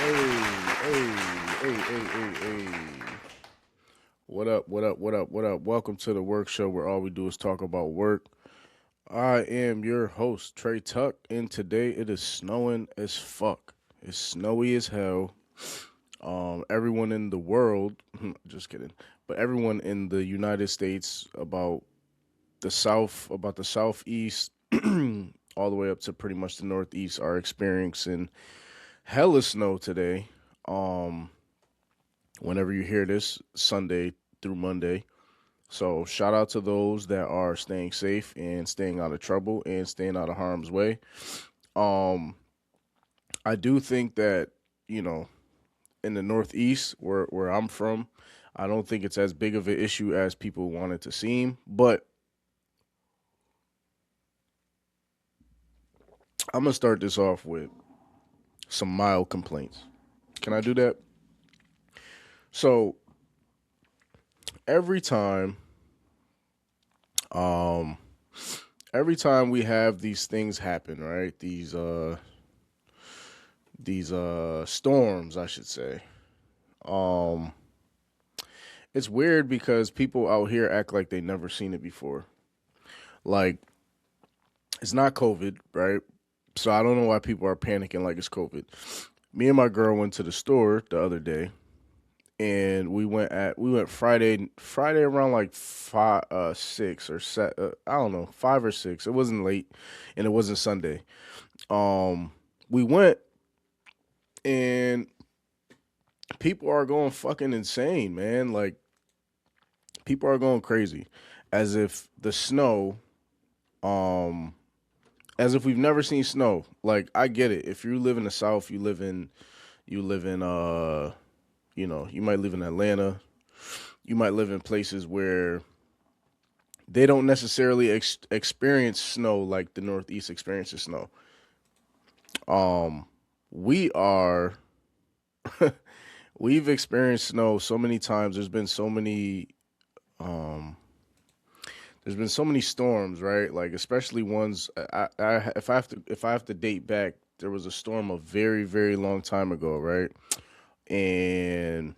Hey. What up, what up? Welcome to the work show where all we do is talk about work. I am your host, Trey Tuck, and today it is snowing as fuck. It's snowy as hell. Everyone in the world, just kidding, but everyone in the United States about the southeast, all the way up to pretty much the northeast are experiencing hella snow today. Um, Whenever you hear this, Sunday through Monday. So shout out to those that are staying safe and staying out of trouble and staying out of harm's way. Um, I do think that, you know, in the Northeast where I'm from, I don't think it's as big of an issue as people want it to seem. But I'm gonna start this off with some mild complaints. Can I do that? So every time, um, every time we have these things happen, right? These storms, I should say. Um, it's weird because people out here act like they never seen it before. Like it's not COVID, right? So I don't know why people are panicking like it's COVID. Me and my girl went to the store the other day, and we went Friday around like 6 or I don't know 5 or 6. It wasn't late, and it wasn't Sunday. We went, and people are going fucking insane, man. Like people are going crazy, as if the snow, um, as if we've never seen snow. Like I get it. If you live in the South, you live in you might live in Atlanta. You might live in places where they don't necessarily experience snow like the Northeast experiences snow. Um, we are we've experienced snow so many times. Um there's been so many storms, right? Like especially ones. If I have to date back, there was a storm a very very long time ago, right? And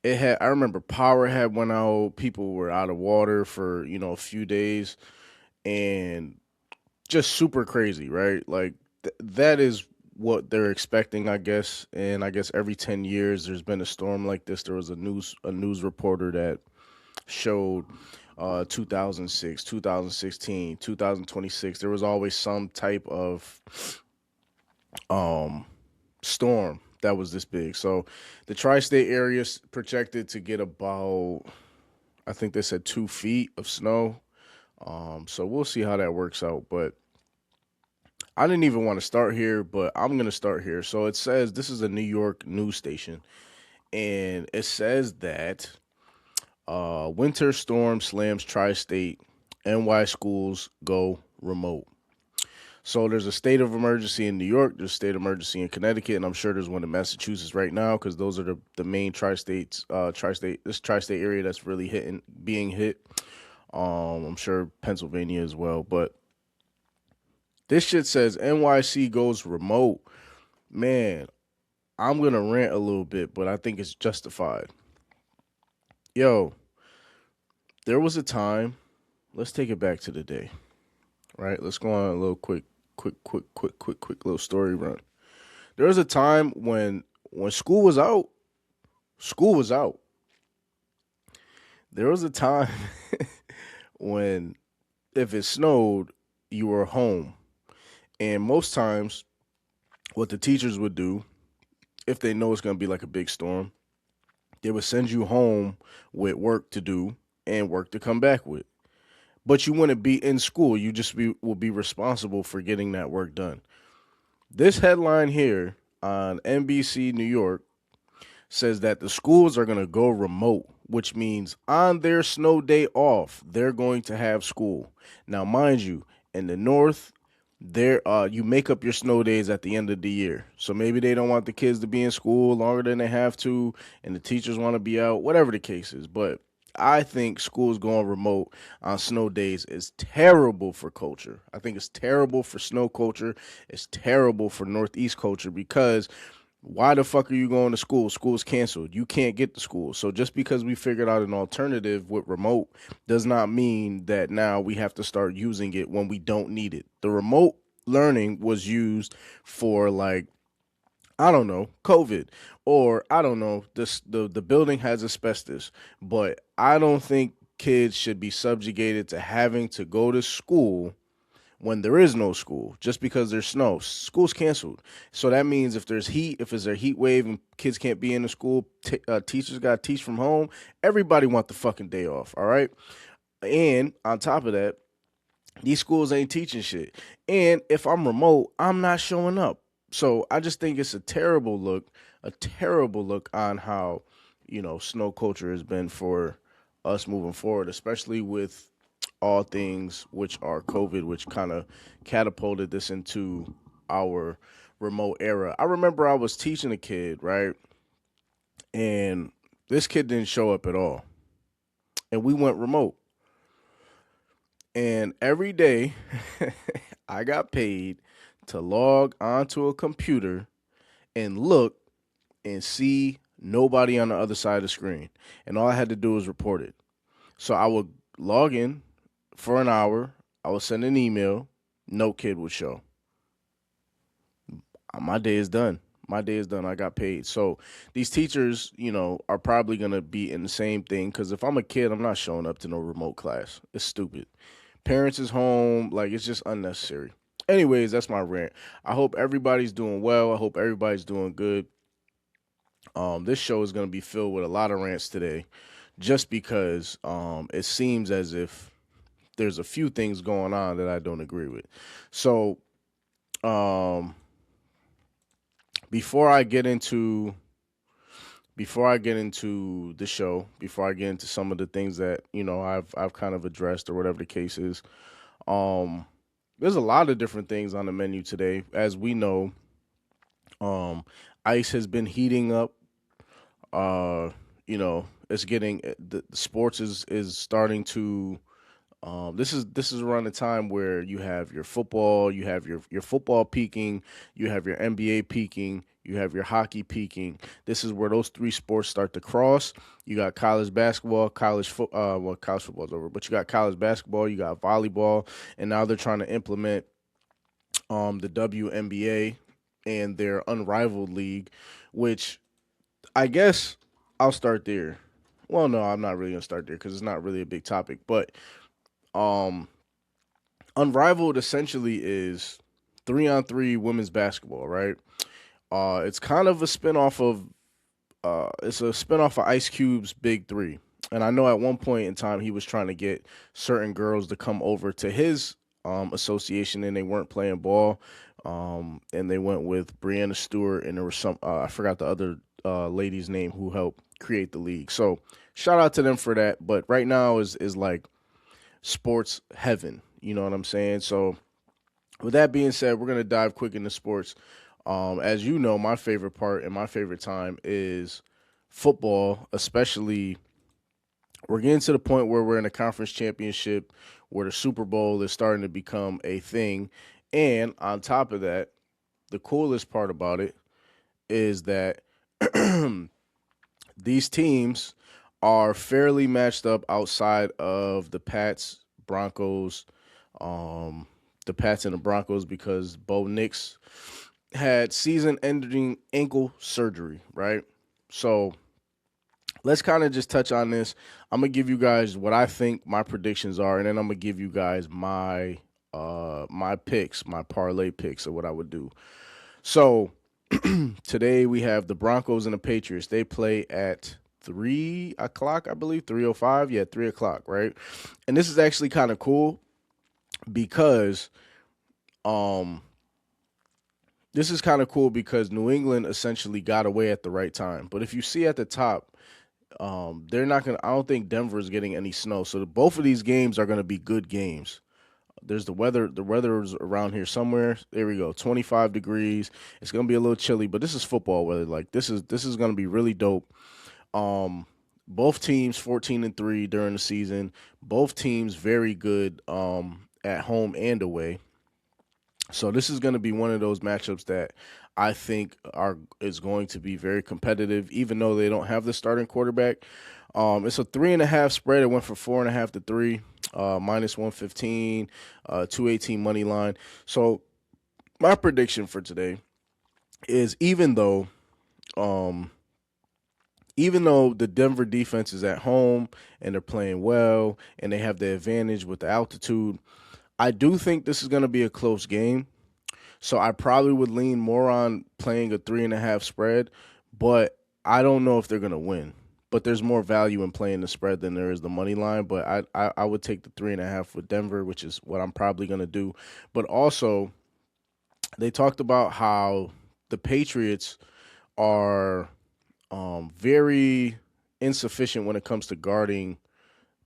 it had. I remember power had went out. People were out of water for a few days, and just super crazy, right? Like that is what they're expecting, I guess. And I guess every 10 years there's been a storm like this. There was a news reporter that showed 2006, 2016, 2026. There was always some type of um, storm that was this big. So the tri-state area is projected to get about, I think they said 2 feet of snow. So we'll see how that works out. But I didn't even want to start here, but I'm gonna start here. So it says this is a New York news station, and it says that winter storm slams tri-state, NY schools go remote. So there's a state of emergency in New York, there's a state of emergency in Connecticut, and I'm sure there's one in Massachusetts right now because those are the main tri-states, this tri-state area that's really being hit. I'm sure Pennsylvania as well, but this shit says NYC goes remote. Man, I'm gonna rant a little bit, but I think it's justified. Yo, there was a time. Let's take it back to the day, right? Let's go on a little quick little story run. There was a time when school was out. School was out. There was a time when if it snowed, you were home, and most times, what the teachers would do if they know it's gonna be like a big storm, they would send you home with work to do and work to come back with. But you wouldn't be in school. You just will be responsible for getting that work done. This headline here on NBC New York says that the schools are going to go remote, which means on their snow day off, they're going to have school. Now, mind you, in the north, there you make up your snow days at the end of the year. So maybe they don't want the kids to be in school longer than they have to, and the teachers want to be out, whatever the case is. But I think schools going remote on snow days is terrible for culture. I think it's terrible for snow culture. It's terrible for Northeast culture because why the fuck are you going to school? School's canceled. You can't get to school. So just because we figured out an alternative with remote does not mean that now we have to start using it when we don't need it. The remote learning was used for like I don't know, COVID, or I don't know, the building has asbestos, but I don't think kids should be subjugated to having to go to school when there is no school just because there's snow. School's canceled. So that means if there's heat, if it's a heat wave and kids can't be in the school, teachers got to teach from home. Everybody want the fucking day off, all right? And on top of that, these schools ain't teaching shit. And if I'm remote, I'm not showing up. So I just think it's a terrible look on how, snow culture has been for us moving forward, especially with all things which are COVID, which kind of catapulted this into our remote era. I remember I was teaching a kid, right? And this kid didn't show up at all. And we went remote. And every day I got paid to log onto a computer and look and see nobody on the other side of the screen. And all I had to do was report it. So I would log in for an hour. I would send an email. No kid would show. My day is done. My day is done. I got paid. So these teachers, are probably going to be in the same thing because if I'm a kid, I'm not showing up to no remote class. It's stupid. Parents is home. Like, it's just unnecessary. Anyways, that's my rant. I hope everybody's doing well. I hope everybody's doing good. This show is going to be filled with a lot of rants today just because it seems as if there's a few things going on that I don't agree with. So, um, before I get into the show, before I get into some of the things that I've kind of addressed or whatever the case is, um, there's a lot of different things on the menu today. As we know, um, ice has been heating up. It's getting the sports is starting to. This is around the time where you have your football, you have your football peaking, you have your NBA peaking, you have your hockey peaking. This is where those three sports start to cross. You got college basketball, college football's over, but you got college basketball, you got volleyball, and now they're trying to implement the WNBA and their unrivaled league, which I guess I'll start there. Well, no, I'm not really gonna start there because it's not really a big topic, but um, Unrivaled essentially is 3-on-3 women's basketball, right? It's kind of a spinoff of Ice Cube's Big Three. And I know at one point in time he was trying to get certain girls to come over to his association, and they weren't playing ball. And they went with Brianna Stewart, and there was some I forgot the other lady's name who helped create the league. So shout out to them for that. But right now is like sports heaven. You know what I'm saying? So with that being said, we're gonna dive quick into sports. As you know, my favorite part and my favorite time is football, especially we're getting to the point where we're in a conference championship where the Super Bowl is starting to become a thing. And on top of that, the coolest part about it is that these teams are fairly matched up outside of the Pats, Broncos, um, the Pats and the Broncos because Bo Nix had season-ending ankle surgery, right? So let's kind of just touch on this. I'm gonna give you guys what I think my predictions are, and then I'm gonna give you guys my picks, my parlay picks of what I would do. So today we have the Broncos and the Patriots. They play at 3 o'clock, I believe, 3:05. Yeah, 3 o'clock, right? And this is actually kind of cool because um New England essentially got away at the right time. But if you see at the top, they're not gonna. I don't think Denver is getting any snow, so both of these games are gonna be good games. There's the weather. The weather is around here somewhere. There we go. 25 degrees. It's gonna be a little chilly, but this is football weather. Like this is gonna be really dope. Um, Both teams 14-3 during the season. Both teams very good at home and away. So this is going to be one of those matchups that I think are is going to be very competitive, even though they don't have the starting quarterback. It's a 3.5 spread. It went from 4.5 to 3, minus 115, 218 money line. So my prediction for today is um, even though the Denver defense is at home and they're playing well and they have the advantage with the altitude, I do think this is going to be a close game. So I probably would lean more on playing a 3.5 spread, but I don't know if they're gonna win. But there's more value in playing the spread than there is the money line. But I would take the 3.5 with Denver, which is what I'm probably gonna do. But also they talked about how the Patriots are very insufficient when it comes to guarding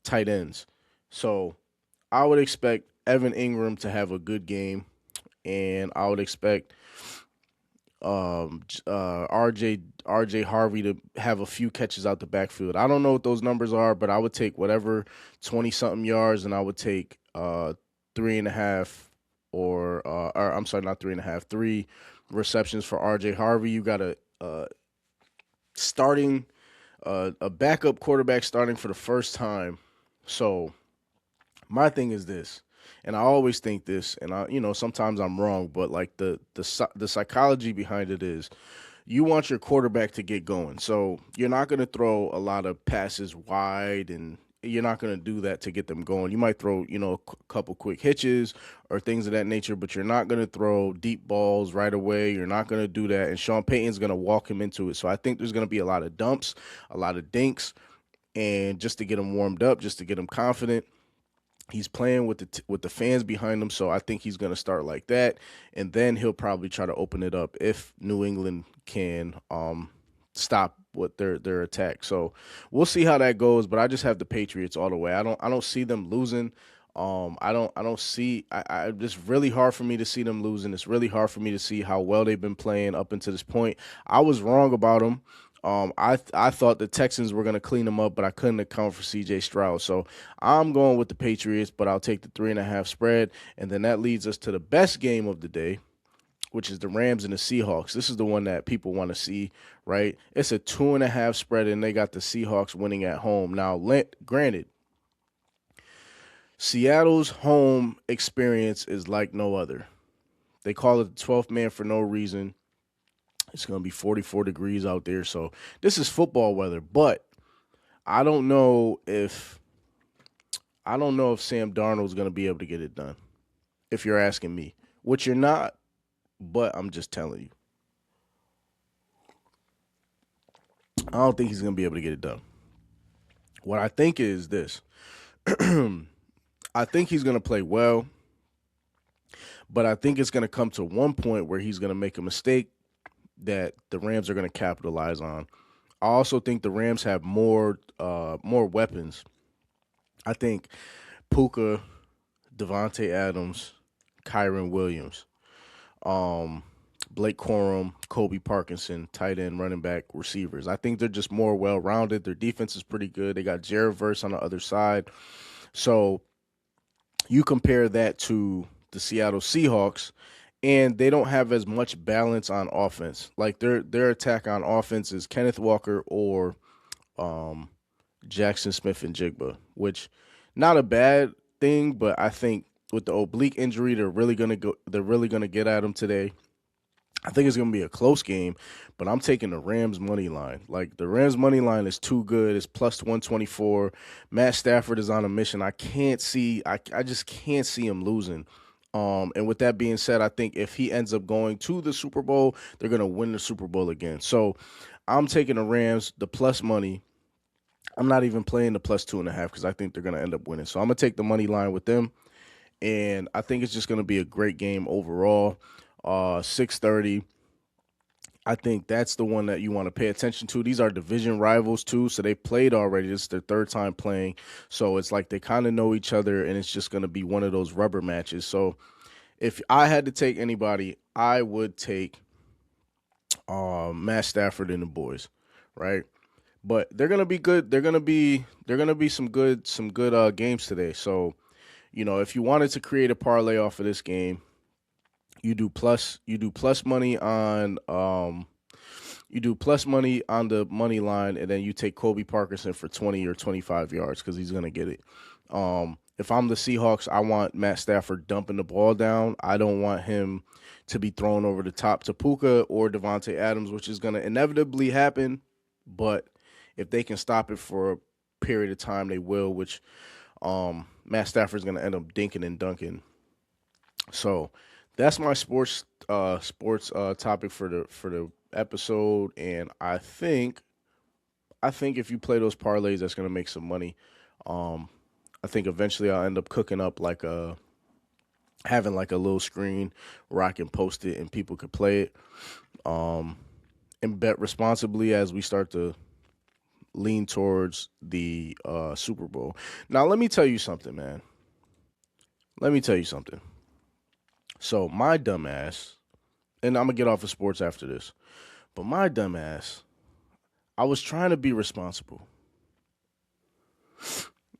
tight ends. So I would expect Evan Ingram to have a good game, and I would expect RJ Harvey to have a few catches out the backfield. I don't know what those numbers are, but I would take whatever 20 something yards, and I would take 3.5 or I'm sorry, not 3.5, 3 receptions for RJ Harvey. You got starting a backup quarterback starting for the first time. So my thing is this, and I always think this, and sometimes I'm wrong, but like the psychology behind it is you want your quarterback to get going. So you're not going to throw a lot of passes wide, and you're not going to do that to get them going. You might throw, a couple quick hitches or things of that nature, but you're not going to throw deep balls right away. You're not going to do that. And Sean Payton's going to walk him into it. So I think there's going to be a lot of dumps, a lot of dinks, and just to get him warmed up, just to get him confident. He's playing with the fans behind him, so I think he's going to start like that, and then he'll probably try to open it up if New England can stop what their attack. So we'll see how that goes, but I just have the Patriots all the way. I don't see them losing. I don't see. It's really hard for me to see them losing. It's really hard for me to see how well they've been playing up until this point. I was wrong about them. I thought the Texans were gonna clean them up, but I couldn't account for C.J. Stroud. So I'm going with the Patriots, but I'll take the 3.5 spread, and then that leads us to the best game of the day, which is the Rams and the Seahawks. This is the one that people want to see, right? It's a 2.5 spread, and they got the Seahawks winning at home. Now, granted, Seattle's home experience is like no other. They call it the 12th man for no reason. It's going to be 44 degrees out there. So this is football weather, but I don't know if Sam Darnold's going to be able to get it done. If you're asking me, which you're not, but I'm just telling you. I don't think he's going to be able to get it done. What I think is this. I think he's going to play well, but I think it's going to come to one point where he's going to make a mistake that the Rams are going to capitalize on. I also think the Rams have more weapons. I think Puka, Devontae Adams, Kyron Williams, um, Blake Corum, Kobe Parkinson, tight end, running back, receivers. I think they're just more well rounded. Their defense is pretty good. They got Jared Verse on the other side. So you compare that to the Seattle Seahawks, and they don't have as much balance on offense. Like their attack on offense is Kenneth Walker or um, Jackson Smith and Jigba, which not a bad thing, but I think with the oblique injury, they're really gonna go. They're really gonna get at him today. I think it's gonna be a close game, but I'm taking the Rams money line. Like the Rams money line is too good. It's plus 124. Matt Stafford is on a mission. I just can't see him losing. And with that being said, I think if he ends up going to the Super Bowl, they're gonna win the Super Bowl again. So I'm taking the Rams, the plus money. I'm not even playing the plus 2.5 because I think they're gonna end up winning. So I'm gonna take the money line with them, and I think it's just gonna be a great game overall. 6:30. I think that's the one that you want to pay attention to. These are division rivals too, so they played already. This is their third time playing, so it's like they kind of know each other, and it's just going to be one of those rubber matches. So if I had to take anybody, I would take Matt Stafford and the boys, right? But they're gonna be good. They're gonna be some good games today. So if you wanted to create a parlay off of this game, you do plus money on the money line, and then you take Kobe Parkinson for 20 or 25 yards because he's gonna get it. If I'm the Seahawks, I want Matt Stafford dumping the ball down. I don't want him to be thrown over the top to Puka or Devontae Adams, which is gonna inevitably happen. But if they can stop it for a period of time, they will. Which Matt Stafford's gonna end up dinking and dunking. So that's my sports topic for the episode, and I think if you play those parlays, that's gonna make some money. Um, I think eventually I'll end up cooking up like a having like a little screen where I can post it and people could play it. Um, and bet responsibly as we start to lean towards the Super Bowl. Now, let me tell you something, man. Let me tell you something. So my dumbass, and I'm gonna get off of sports after this. But my dumbass, I was trying to be responsible,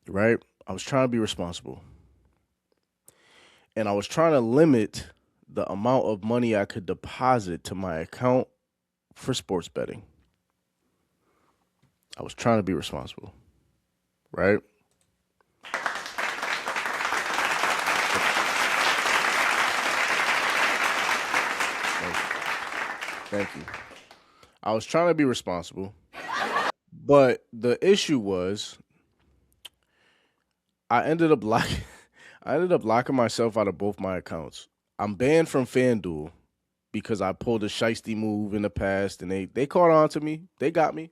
right? I was trying to be responsible, and I was trying to limit the amount of money I could deposit to my account for sports betting. I was trying to be responsible, right? Thank you. Thank you. I was trying to be responsible, but the issue was I ended up locking I ended up locking myself out of both my accounts. I'm banned from FanDuel because I pulled a shiesty move in the past, and they caught on to me. They got me.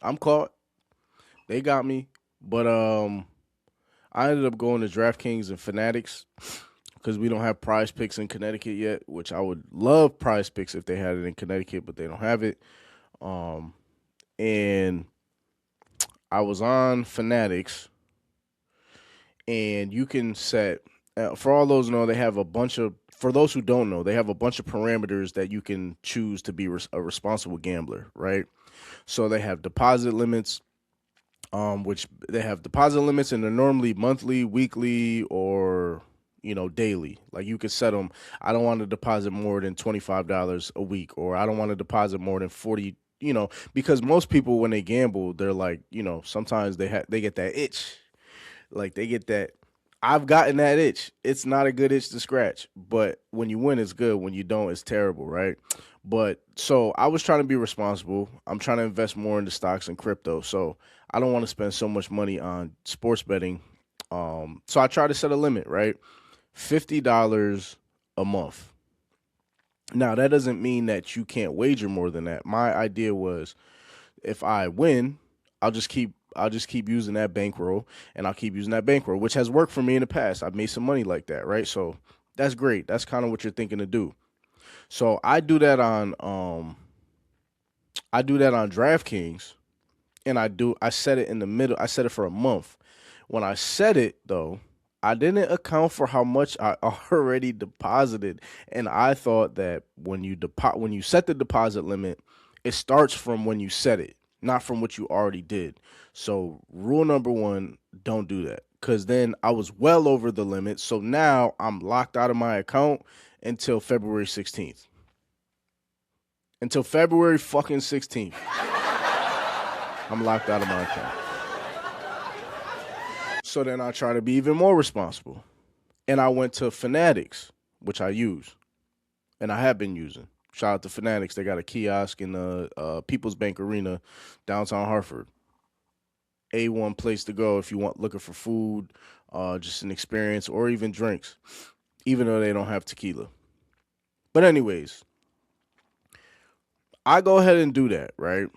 I'm caught. They got me. But I ended up going to DraftKings and Fanatics because we don't have Prize Picks in Connecticut yet, which I would love Prize Picks if they had it in Connecticut, but they don't have it. Um, and I was on Fanatics, and you can set for all those who know they have a bunch of for those who don't know they have a bunch of parameters that you can choose to be a responsible gambler, right? So they have deposit limits, which they have deposit limits, and they're normally monthly, weekly, or daily. Like you could set them. I don't want to deposit more than $25 a week, or I don't want to deposit more than 40. Because most people when they gamble, they're like, sometimes they get that itch, like they get that. I've gotten that itch. It's not a good itch to scratch, but when you win, it's good. When you don't, it's terrible, right? But so I was trying to be responsible. I'm trying to invest more into stocks and crypto. So I don't want to spend so much money on sports betting. So I try to set a limit, right? $50 a month. Now that doesn't mean that you can't wager more than that. My idea was if I win, I'll just keep using that bankroll, and I'll keep using that bankroll, which has worked for me in the past. I've made some money like that, right? So that's great. That's kind of what you're thinking to do. So I do that on DraftKings, and I set it in the middle. I set it for a month. When I set it though, I didn't account for how much I already deposited, and I thought that when you set the deposit limit, it starts from when you set it, not from what you already did. So rule number one, don't do that, because then I was well over the limit. So now I'm locked out of my account until February 16th. Until February fucking 16th, I'm locked out of my account. So then I try to be even more responsible. And I went to Fanatics, which I use, and I have been using. Shout out to Fanatics. They got a kiosk in the People's Bank Arena, downtown Hartford. A1 place to go if you want looking for food, just an experience, or even drinks, even though they don't have tequila. But anyways, I go ahead and do that, right?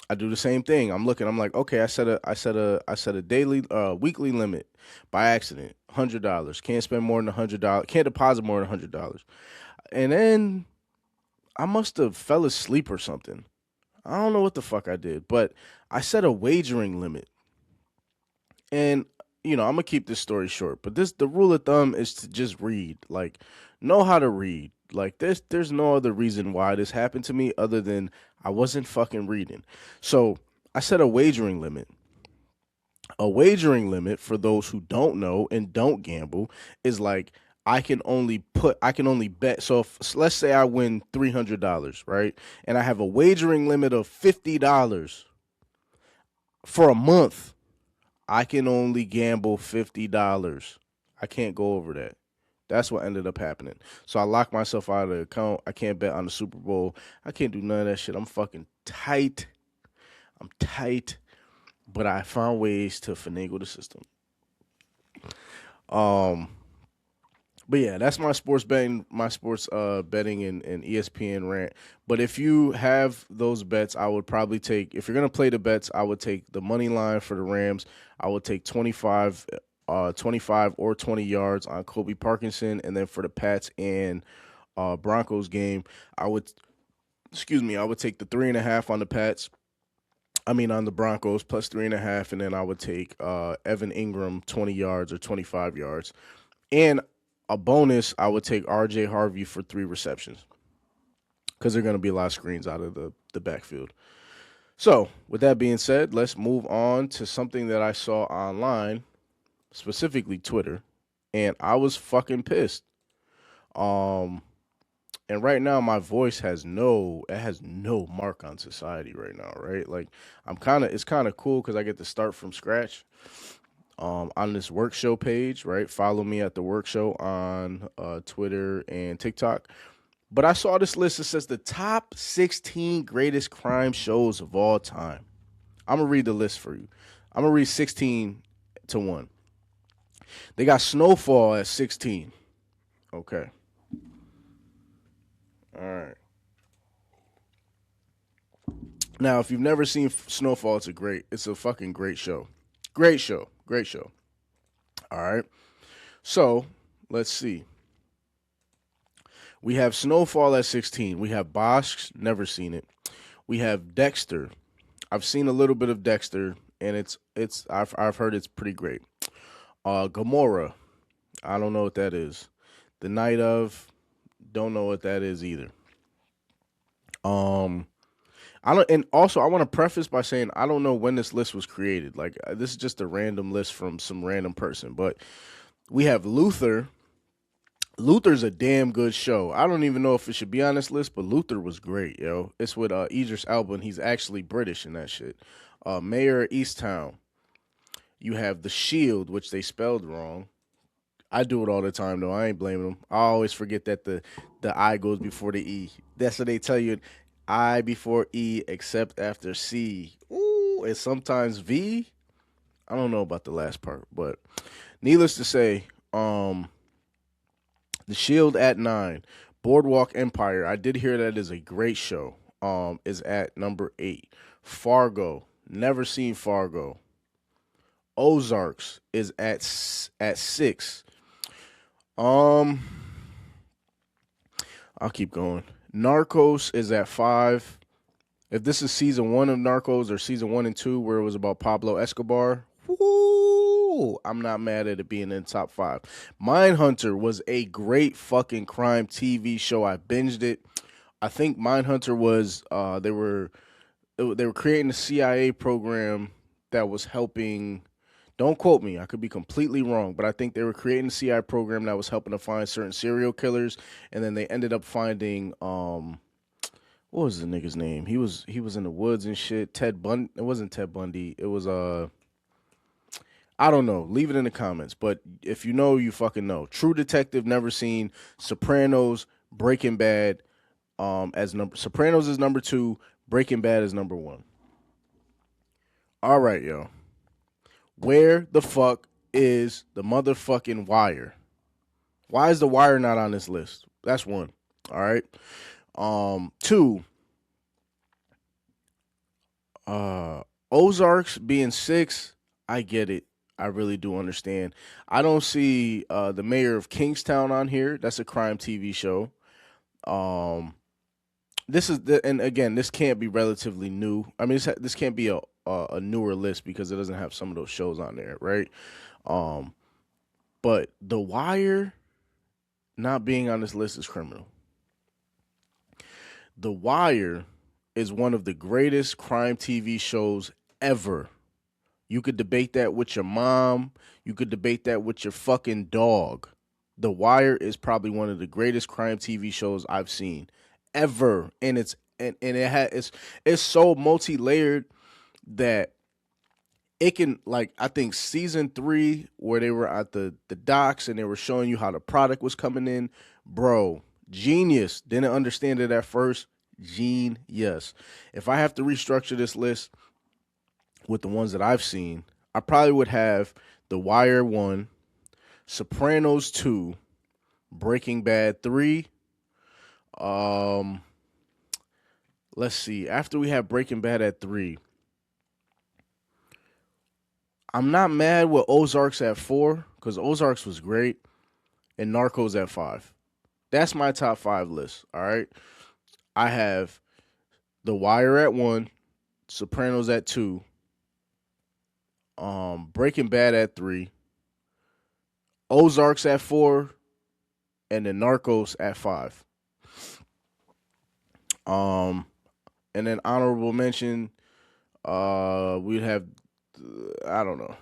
I do the same thing. I'm looking. I'm like, okay, I set a daily, weekly limit by accident. $100. Can't spend more than $100. Can't deposit more than $100. And then I must have fell asleep or something. I don't know what the fuck I did, but I set a wagering limit. And I'm gonna keep this story short, but the rule of thumb is to just read, like, know how to read. Like, there's no other reason why this happened to me other than I wasn't fucking reading. So I set a wagering limit. A wagering limit, for those who don't know and don't gamble, is like I can only bet. So if, let's say I win $300, right, and I have a wagering limit of $50 for a month. I can only gamble $50. I can't go over that. That's what ended up happening. So I locked myself out of the account. I can't bet on the Super Bowl. I can't do none of that shit. I'm fucking tight. I'm tight. But I found ways to finagle the system. Um, but yeah, that's my sports betting and ESPN rant. But if you have those bets, I would probably take, if you're gonna play the bets, I would take the money line for the Rams. I would take 25 or 20 yards on Kobe Parkinson, and then for the Pats and Broncos game, I would I would take the 3.5 on the Pats. I mean, on the Broncos plus 3.5, and then I would take Evan Ingram 20 yards or 25 yards. And a bonus, I would take RJ Harvey for 3 receptions because there are going to be a lot of screens out of the backfield. So, with that being said, let's move on to something that I saw online, specifically Twitter, and I was fucking pissed. Um, and right now my voice has no mark on society right now, right? Like it's kind of cool because I get to start from scratch. On this work show page, right? Follow me at the work show on Twitter and TikTok. But I saw this list that says the top 16 greatest crime shows of all time. I'm gonna read the list for you. I'm gonna read 16 to 1. They got Snowfall at 16. Okay. All right. Now, if you've never seen Snowfall, it's a fucking great show. Great show. Great show. All right. So, let's see. We have Snowfall at 16. We have Bosch, never seen it. We have Dexter. I've seen a little bit of Dexter, and I've heard it's pretty great. Gomorrah. I don't know what that is. The Night of, don't know what that is either. I don't, and also I want to preface by saying I don't know when this list was created. Like this is just a random list from some random person. But we have Luther. Luther's a damn good show. I don't even know if it should be on this list, but Luther was great, yo. It's with Idris Elba, and he's actually British in that shit. Mayor of Easttown. You have The Shield, which they spelled wrong. I do it all the time though. I ain't blaming them. I always forget that the I goes before the E. That's what they tell you. I before E, except after C. Ooh, and sometimes V. I don't know about the last part, but needless to say, The Shield at 9. Boardwalk Empire. I did hear that is a great show. Is at number 8. Fargo. Never seen Fargo. Ozarks is at 6. Um, I'll keep going. Narcos is at 5. If this is season 1 of Narcos or season 1 and 2 where it was about Pablo Escobar, woo, I'm not mad at it being in the top 5. Mindhunter was a great fucking crime TV show. I binged it. I think Mindhunter was they were creating a CIA program that was helping. Don't quote me. I could be completely wrong, but I think they were creating a CIA program that was helping to find certain serial killers, and then they ended up finding what was the nigga's name? He was in the woods and shit. Ted Bundy. It wasn't Ted Bundy. It was I don't know. Leave it in the comments. But if you know, you fucking know. True Detective, never seen. Sopranos, Breaking Bad. Sopranos is number 2. Breaking Bad is number 1. All right, yo. Where the fuck is the motherfucking Wire? Why is the Wire not on this list? That's 1. All right. 2. Ozarks being 6. I get it. I really do understand. I don't see the Mayor of Kingstown on here. That's a crime TV show. And again, this can't be relatively new. I mean, this can't be a newer list because it doesn't have some of those shows on there, right? Um, but The Wire not being on this list is criminal. The Wire is one of the greatest crime TV shows ever. You could debate that with your mom. You could debate that with your fucking dog. The Wire is probably one of the greatest crime TV shows I've seen ever, and it's so multi layered that it can, like, I think season 3 where they were at the docks and they were showing you how the product was coming in, bro, genius. Didn't understand it at first, genius. If I have to restructure this list with the ones that I've seen, I probably would have The Wire 1, Sopranos 2, Breaking Bad 3. Um, let's see. After we have Breaking Bad at 3, I'm not mad with Ozarks at 4 because Ozarks was great, and Narcos at 5. That's my top 5 list. All right. I have The Wire at 1, Sopranos at 2, Breaking Bad at 3, Ozarks at 4, and then Narcos at 5. Um, and then honorable mention, we'd have, I don't know.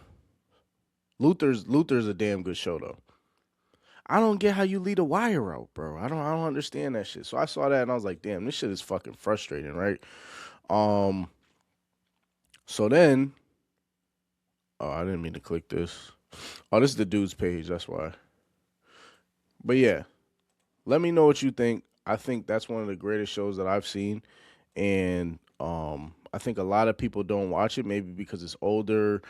Luther's a damn good show though. I don't get how you lead a wire out, bro. I don't understand that shit. So I saw that and I was like, damn, this shit is fucking frustrating, right? Um, so then, oh, I didn't mean to click this. Oh, this is the dude's page. That's why. But yeah, let me know what you think. I think that's one of the greatest shows that I've seen, and I think a lot of people don't watch it, maybe because it's older.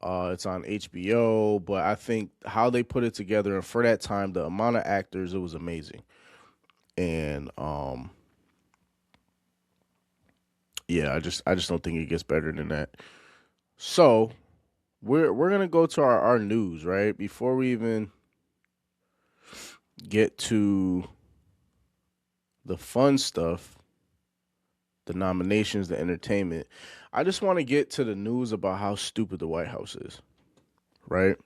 It's on HBO, but I think how they put it together and for that time, the amount of actors, it was amazing. And yeah, I just don't think it gets better than that. So we're gonna go to our news, right? Before we even get to the fun stuff, the nominations, the entertainment, I just want to get to the news about how stupid the White House is, right?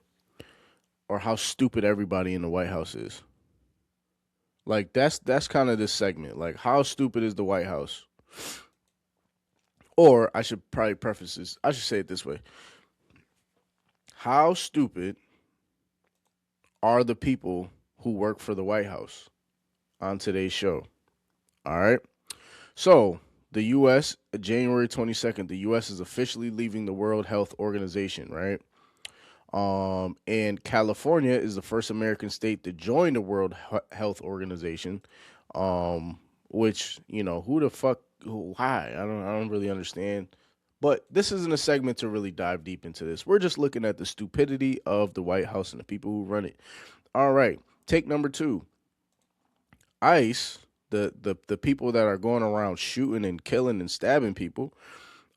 Or how stupid everybody in the White House is. Like that's kind of this segment. Like, how stupid is the White House? Or I should probably preface this. I should say it this way. How stupid are the people who work for the White House on today's show? All right. So, the US, January 22nd, the US is officially leaving the World Health Organization, right? And California is the first American state to join the World Health Organization. Which, who the fuck, why? I don't really understand. But this isn't a segment to really dive deep into this. We're just looking at the stupidity of the White House and the people who run it. All right, take number 2. ICE, the people that are going around shooting and killing and stabbing people.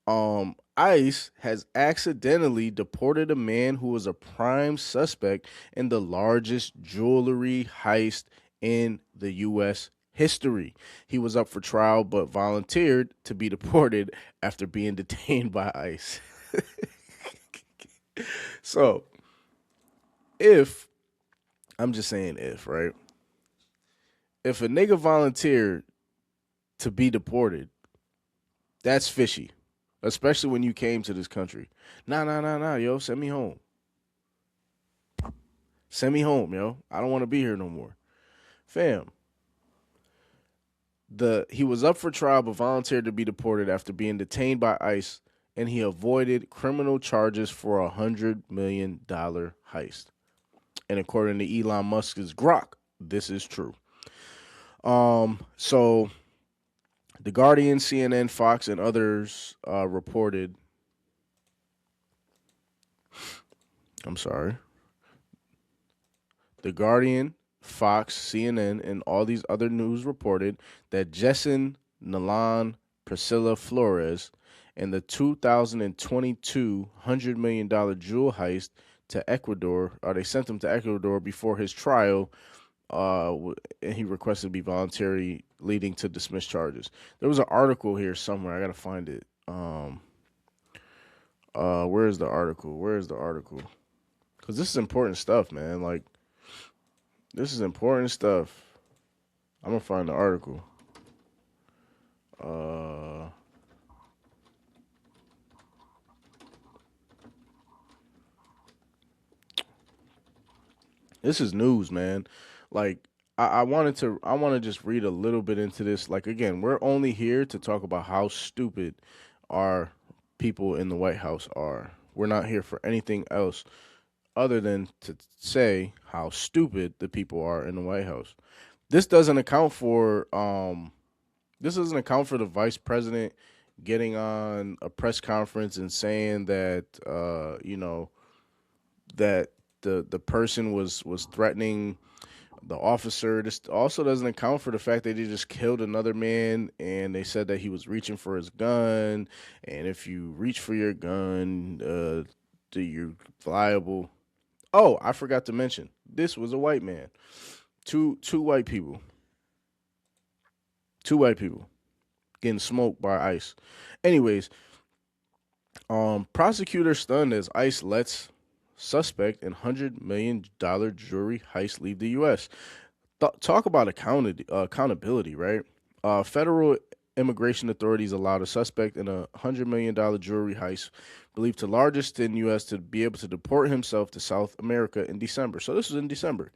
ICE has accidentally deported a man who was a prime suspect in the largest jewelry heist in the U.S. history. He was up for trial but volunteered to be deported after being detained by ICE. So, if, I'm just saying if, right? If a nigga volunteered to be deported, that's fishy. Especially when you came to this country. Nah, yo, send me home. Send me home, yo. I don't want to be here no more. Fam, he was up for trial but volunteered to be deported after being detained by ICE, and he avoided criminal charges for $100 million heist. And according to Elon Musk's Grok, this is true. So The Guardian, CNN, Fox, and others reported. I'm sorry. The Guardian, Fox, CNN, and all these other news reported that Jessen Nalan Priscilla Flores and the 2022 $100 million jewel heist to Ecuador, or they sent him to Ecuador before his trial, and he requested to be voluntary, leading to dismissed charges. There was an article here somewhere. I gotta find it. Where's the article? Because this is important stuff, man. Like, this is important stuff. I'm going to find the article. Uh, this is news, man. Like, I want to just read a little bit into this. Like, again, we're only here to talk about how stupid our people in the White House are. We're not here for anything else other than to say how stupid the people are in the White House. This doesn't account for this doesn't account for the vice president getting on a press conference and saying that that the person was threatening the officer. This also doesn't account for the fact that they just killed another man and they said that he was reaching for his gun. And if you reach for your gun, you're liable. Oh, I forgot to mention this was a white man. Two white people. Two white people getting smoked by ICE. Anyways, prosecutor stunned as ICE lets suspect in $100 million jewelry heist leave the U.S. Talk about accountability, right? Federal immigration authorities allowed a suspect in a $100 million jewelry heist, believed the largest in U.S., to be able to deport himself to South America in December. So this was in December.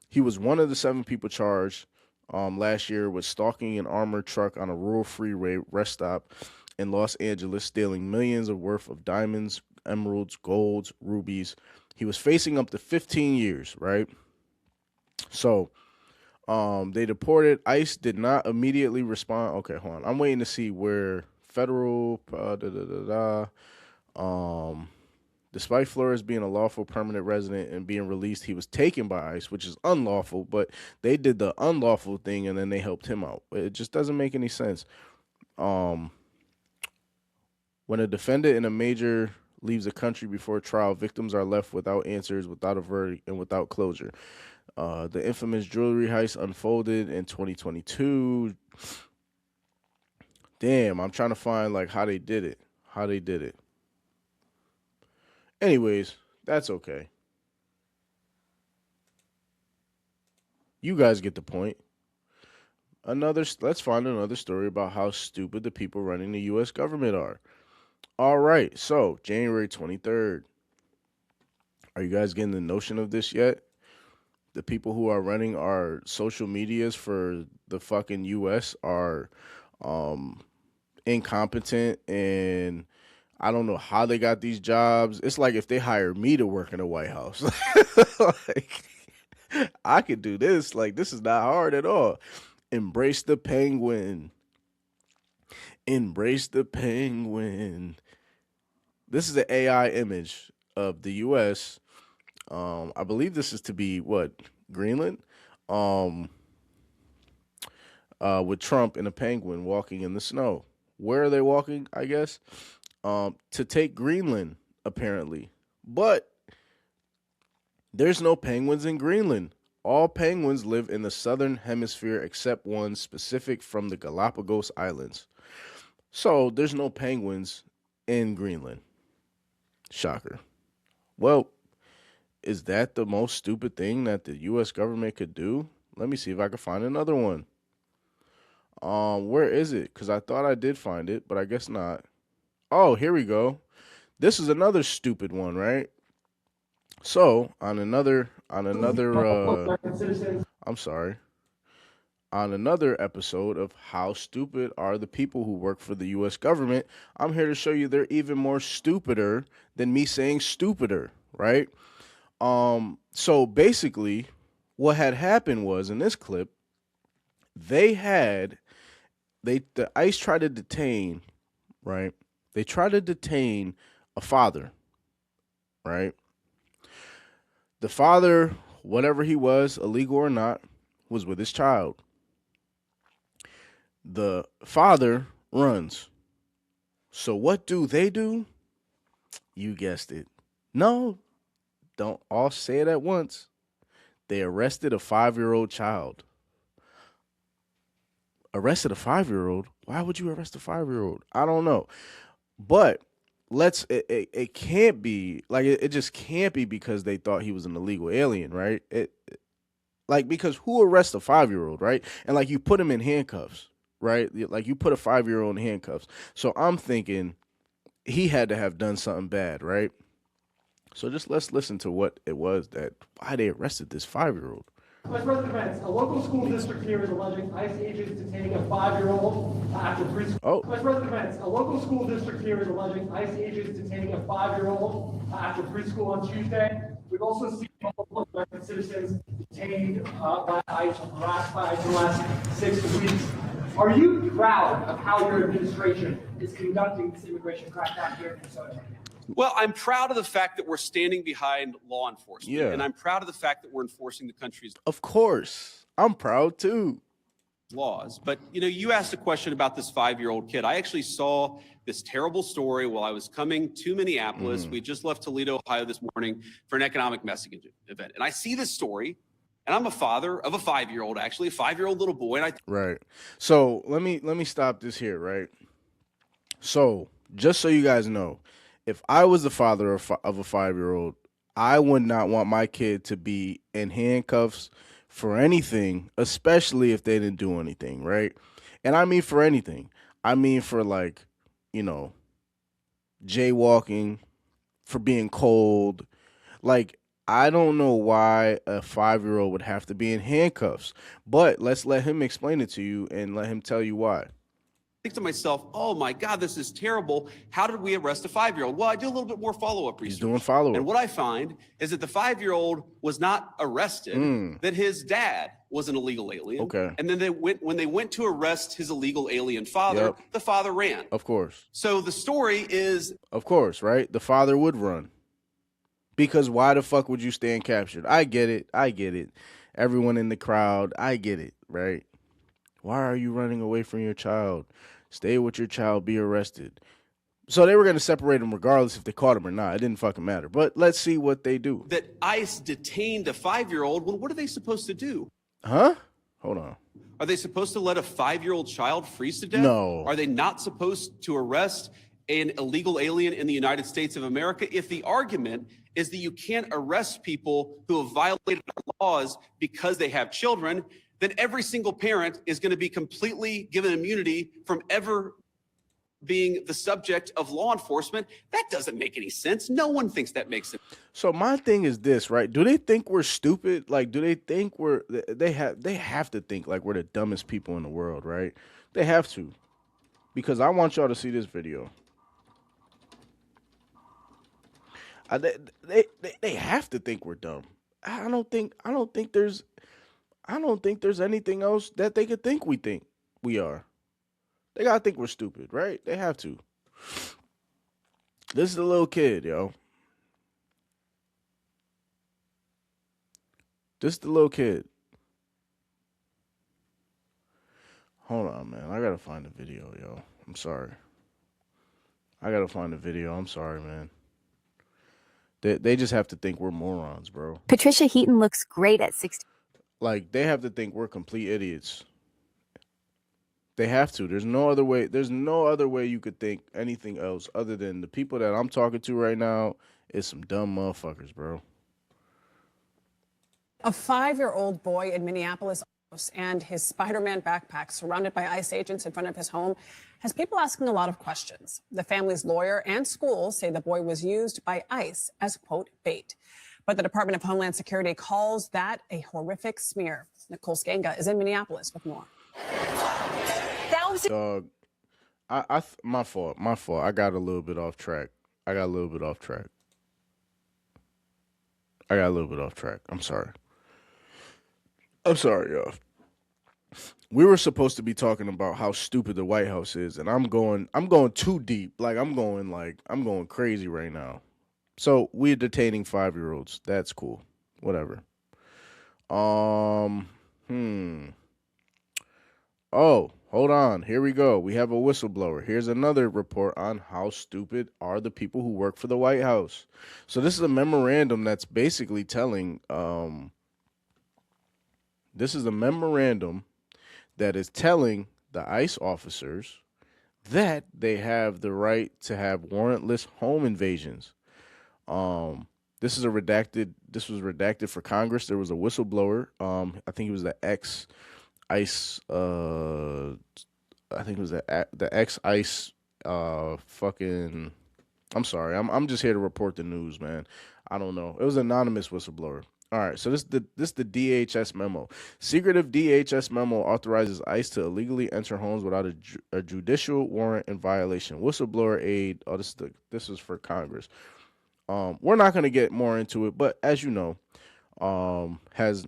He was one of the 7 people charged last year with stalking an armored truck on a rural freeway rest stop in Los Angeles, stealing millions of worth of diamonds, emeralds, golds, rubies. He was facing up to 15 years, right? So they deported. ICE did not immediately respond. Okay, hold on. I'm waiting to see where federal. Um, Despite Flores being a lawful permanent resident and being released, he was taken by ICE, which is unlawful. But they did the unlawful thing and then they helped him out. It just doesn't make any sense. Um, when a defendant in a major leaves a country before trial, victims are left without answers, without a verdict, and without closure. The infamous jewelry heist unfolded in 2022. Damn, I'm trying to find like how they did it. How they did it. Anyways, that's okay. You guys get the point. Let's find another story about how stupid the people running the US government are. All right. So, January 23rd. Are you guys getting the notion of this yet? The people who are running our social medias for the fucking US are um incompetent, and I don't know how they got these jobs. It's like if they hired me to work in the White House. Like, I could do this. Like, this is not hard at all. Embrace the penguin. Embrace the penguin. This is an AI image of the US. I believe this is to be what? Greenland? Um with Trump and a penguin walking in the snow. Where are they walking, I guess? To take Greenland, apparently. But there's no penguins in Greenland. All penguins live in the southern hemisphere except one specific from the Galapagos Islands. So there's no penguins in Greenland. Shocker. Well, is that the most stupid thing that the US government could do? Let me see if I can find another one. Where is it? Because I thought I did find it, but I guess not. Oh, here we go. This is another stupid one, right? So I'm sorry, on another episode of How Stupid Are the People Who Work for the US Government, I'm here to show you they're even more stupider than me saying stupider, right? So basically what had happened was in this clip, they had the ICE tried to detain, right? They tried to detain a father, right? The father, whatever he was, illegal or not, was with his child. The father runs. So what do? You guessed it. No, don't all say it at once. They arrested a 5-year-old child. Arrested a 5-year-old? Why would you arrest a 5-year-old? I don't know. But it can't be like it just can't be because they thought he was an illegal alien, right? Like because who arrests a 5-year old, right? And like you put him in handcuffs, right? Like you put a 5-year old in handcuffs. So I'm thinking he had to have done something bad, right? So just let's listen to what it was that why they arrested this 5-year old. Vice President Vance, a local school district here is alleging ICE agents detaining a 5-year-old after preschool. Oh, Vice President Vance, a local school district here is alleging ICE agents detaining a 5-year-old after preschool on Tuesday. We've also seen multiple American citizens detained by ICE or harassed by ICE in the last 6 weeks. Are you proud of how your administration is conducting this immigration crackdown here in Minnesota? Well, I'm proud of the fact that we're standing behind law enforcement. Yeah. And I'm proud of the fact that we're enforcing the country's of course. I'm proud too. laws. But, you asked a question about this 5-year-old kid. I actually saw this terrible story while I was coming to Minneapolis. We just left Toledo, Ohio this morning for an economic messaging event. And I see this story, and I'm a father of a 5-year-old, actually, a 5-year-old little boy. And Right. So let me stop this here, right? So just so you guys know, if I was the father of a 5-year-old, I would not want my kid to be in handcuffs for anything, especially if they didn't do anything, right? And I mean for anything. I mean for like, jaywalking, for being cold. Like, I don't know why a 5-year-old would have to be in handcuffs, but let's let him explain it to you and let him tell you why. think to myself, oh my God, this is terrible. How did we arrest a 5-year-old? Well, I do a little bit more follow-up research. He's doing follow-up. And what I find is that the 5-year-old was not arrested, that his dad was an illegal alien. Okay. And then when they went to arrest his illegal alien father, the father ran. Of course. So the story is... Of course, right? The father would run. Because why the fuck would you stand captured? I get it. Everyone in the crowd, I get it, right? Why are you running away from your child? Stay with your child, be arrested. So they were going to separate him regardless if they caught him or not. It didn't fucking matter. But let's see what they do. That ICE detained a 5-year-old. Well, what are they supposed to do? Huh? Hold on. Are they supposed to let a 5-year-old child freeze to death? No. Are they not supposed to arrest an illegal alien in the United States of America? If the argument is that you can't arrest people who have violated our laws because they have children, then every single parent is going to be completely given immunity from ever being the subject of law enforcement. That doesn't make any sense. No one thinks that makes sense. So my thing is this, right? Do they think we're stupid? Like, do they think they have to think like we're the dumbest people in the world, right? They have to. Because I want y'all to see this video. They have to think we're dumb. I don't think there's anything else that they could think we are. They gotta think we're stupid, right? They have to. This is a little kid, yo. This is the little kid. Hold on, man. I gotta find the video, yo. I'm sorry. I gotta find the video. I'm sorry, man. They just have to think we're morons, bro. Patricia Heaton looks great at 16. Like, they have to think we're complete idiots. They have to. There's no other way. There's no other way you could think anything else other than the people that I'm talking to right now is some dumb motherfuckers, bro. A 5-year-old boy in Minneapolis and his Spider-Man backpack surrounded by ICE agents in front of his home has people asking a lot of questions. The family's lawyer and school say the boy was used by ICE as, quote, bait. But the Department of Homeland Security calls that a horrific smear. Nicole Skanga is in Minneapolis with more. Dog, my fault. I got a little bit off track. I'm sorry, y'all. We were supposed to be talking about how stupid the White House is, and I'm going too deep. I'm going crazy right now. So we're detaining 5-year-olds. That's cool. Whatever. Oh, hold on. Here we go. We have a whistleblower. Here's another report on how stupid are the people who work for the White House. So this is a memorandum that's basically telling this is a memorandum that is telling the ICE officers that they have the right to have warrantless home invasions. This is a redacted. This was redacted for Congress. There was a whistleblower. I think it was the ex ICE. I think it was the ex ICE. Fucking. I'm sorry. I'm just here to report the news, man. I don't know. It was an anonymous whistleblower. All right, so this the DHS memo. Secretive DHS memo authorizes ICE to illegally enter homes without a judicial warrant in violation. Whistleblower aid. Oh, this is for Congress. We're not going to get more into it, but as you know, has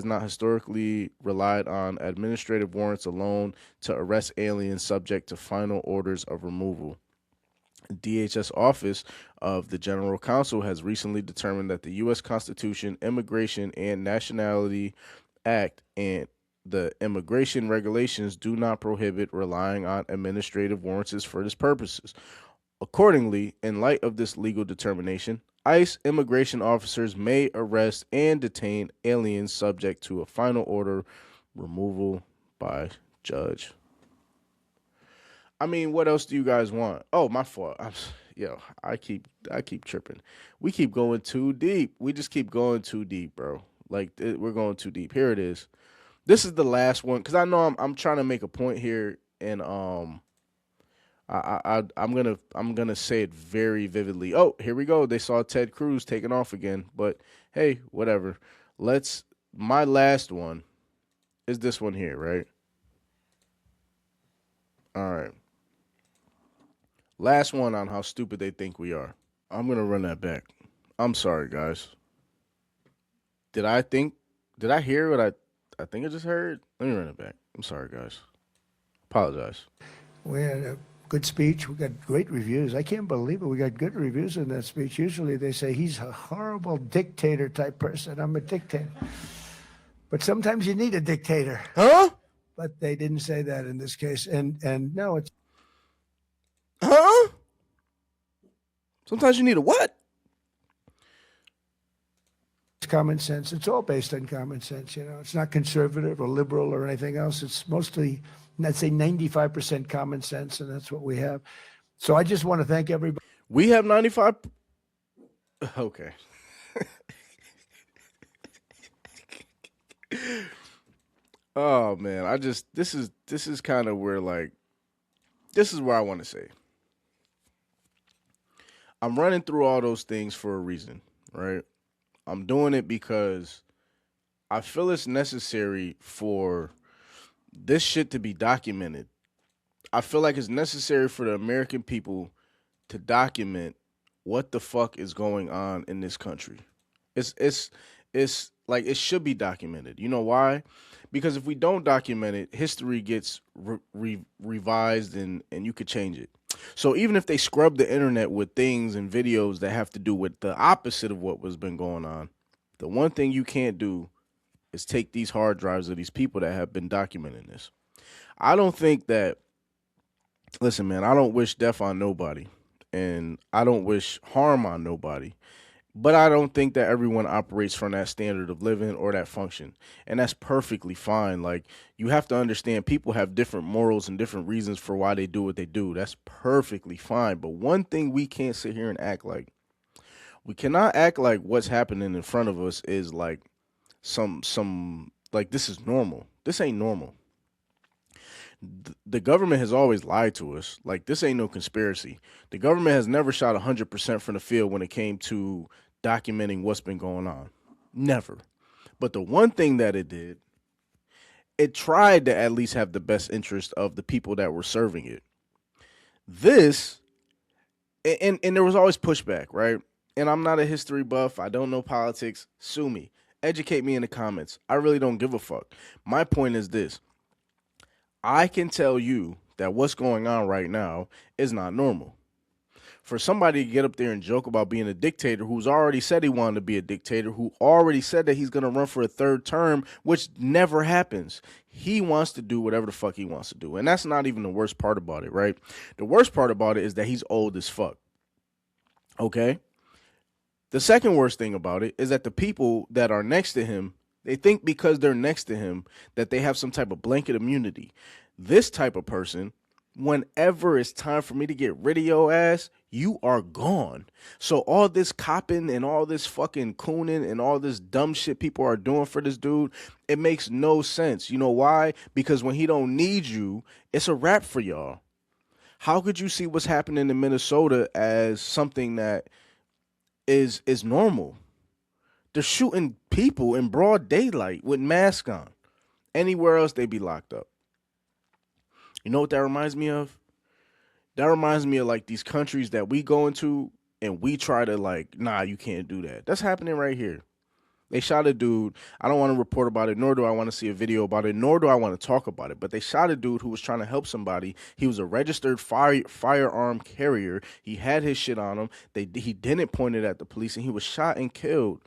not historically relied on administrative warrants alone to arrest aliens subject to final orders of removal. DHS Office of the General Counsel has recently determined that the U.S. Constitution, Immigration and Nationality Act, and the immigration regulations do not prohibit relying on administrative warrants for this purposes. Accordingly, in light of this legal determination, ICE immigration officers may arrest and detain aliens subject to a final order removal by judge. I mean, what else do you guys want? Oh, my fault. I keep tripping. We keep going too deep. We just keep going too deep, bro. Like we're going too deep. Here it is. This is the last one because I know I'm trying to make a point here, and I'm gonna say it very vividly. Oh, here we go. They saw Ted Cruz taking off again, but hey, whatever. My last one is this one here, right? All right. Last one on how stupid they think we are. I'm gonna run that back. I'm sorry, guys. Did I hear what I think I just heard? Let me run it back. I'm sorry, guys. Apologize. We had a good speech. We got great reviews. I can't believe it. We got good reviews in that speech. Usually they say he's a horrible dictator type person. I'm a dictator. But sometimes you need a dictator. Huh? But they didn't say that in this case. And no, it's Huh? Sometimes you need a what? common sense. It's all based on common sense. You know, it's not conservative or liberal or anything else. It's mostly, I'd say 95% common sense, and that's what we have. So I just want to thank everybody. We have 95. Okay. Oh man, this is kind of where this is where I want to say. I'm running through all those things for a reason, right? I'm doing it because I feel it's necessary for this shit to be documented. I feel like it's necessary for the American people to document what the fuck is going on in this country. It's like it should be documented. You know why? Because if we don't document it, history gets revised and you could change it. So even if they scrub the internet with things and videos that have to do with the opposite of what was been going on, the one thing you can't do is take these hard drives of these people that have been documenting this. I don't think that, listen, man, I don't wish death on nobody and I don't wish harm on nobody. But I don't think that everyone operates from that standard of living or that function. And that's perfectly fine. Like, you have to understand people have different morals and different reasons for why they do what they do. That's perfectly fine. But one thing we can't sit here and act like, we cannot act like what's happening in front of us is like some like this is normal. This ain't normal. The government has always lied to us. Like, this ain't no conspiracy. The government has never shot 100% from the field when it came to documenting what's been going on. Never. But the one thing that it did, it tried to at least have the best interest of the people that were serving it. This, and there was always pushback, right? And I'm not a history buff. I don't know politics. Sue me. Educate me in the comments. I really don't give a fuck. My point is this. I can tell you that what's going on right now is not normal. For somebody to get up there and joke about being a dictator who's already said he wanted to be a dictator, who already said that he's going to run for a third term, which never happens. He wants to do whatever the fuck he wants to do. And that's not even the worst part about it, right? The worst part about it is that he's old as fuck. Okay? The second worst thing about it is that the people that are next to him, they think because they're next to him that they have some type of blanket immunity. This type of person whenever it's time for me to get rid of your ass, you are gone. So all this copping and all this fucking cooning and all this dumb shit people are doing for this dude, it makes no sense. You know why? Because when he don't need you, it's a wrap for y'all. How could you see what's happening in Minnesota as something that is normal? They're shooting people in broad daylight with masks on. Anywhere else, they'd be locked up. You know what that reminds me of? That reminds me of like these countries that we go into and we try to like, nah, you can't do that. That's happening right here. They shot a dude. I don't want to report about it, nor do I want to see a video about it, nor do I want to talk about it. But they shot a dude who was trying to help somebody. He was a registered firearm carrier. He had his shit on him. He didn't point it at the police, and he was shot and killed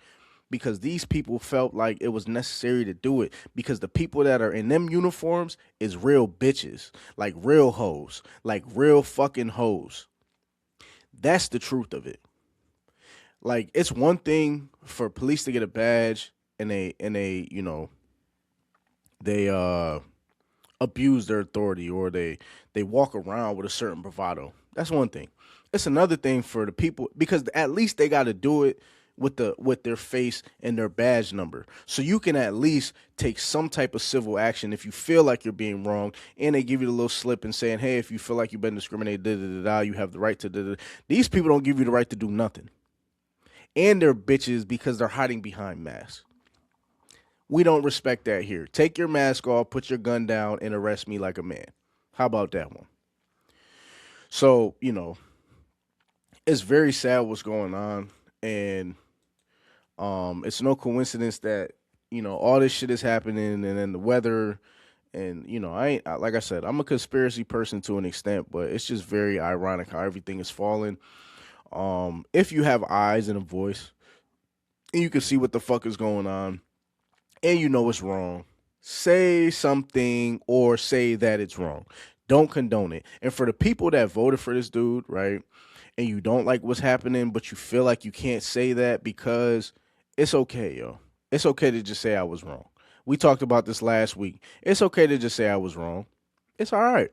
because these people felt like it was necessary to do it because the people that are in them uniforms is real bitches, like real hoes, like real fucking hoes. That's the truth of it. Like, it's one thing for police to get a badge and they abuse their authority, or they walk around with a certain bravado. That's one thing. It's another thing for the people, because at least they got to do it with their face and their badge number, so you can at least take some type of civil action if you feel like you're being wrong, and they give you the little slip and saying, hey, if you feel like you've been discriminated, you have the right to. These people don't give you the right to do nothing. And they're bitches because they're hiding behind masks. We don't respect that here. Take your mask off, put your gun down, and arrest me like a man. How about that one? So, it's very sad what's going on. And it's no coincidence that, all this shit is happening, and then the weather. And, like I said, I'm a conspiracy person to an extent, but it's just very ironic how everything is falling. If you have eyes and a voice and you can see what the fuck is going on and you know it's wrong, say something or say that it's wrong. Don't condone it. And for the people that voted for this dude, right, and you don't like what's happening, but you feel like you can't say that because it's okay, yo. It's okay to just say I was wrong. We talked about this last week. It's okay to just say I was wrong. It's all right.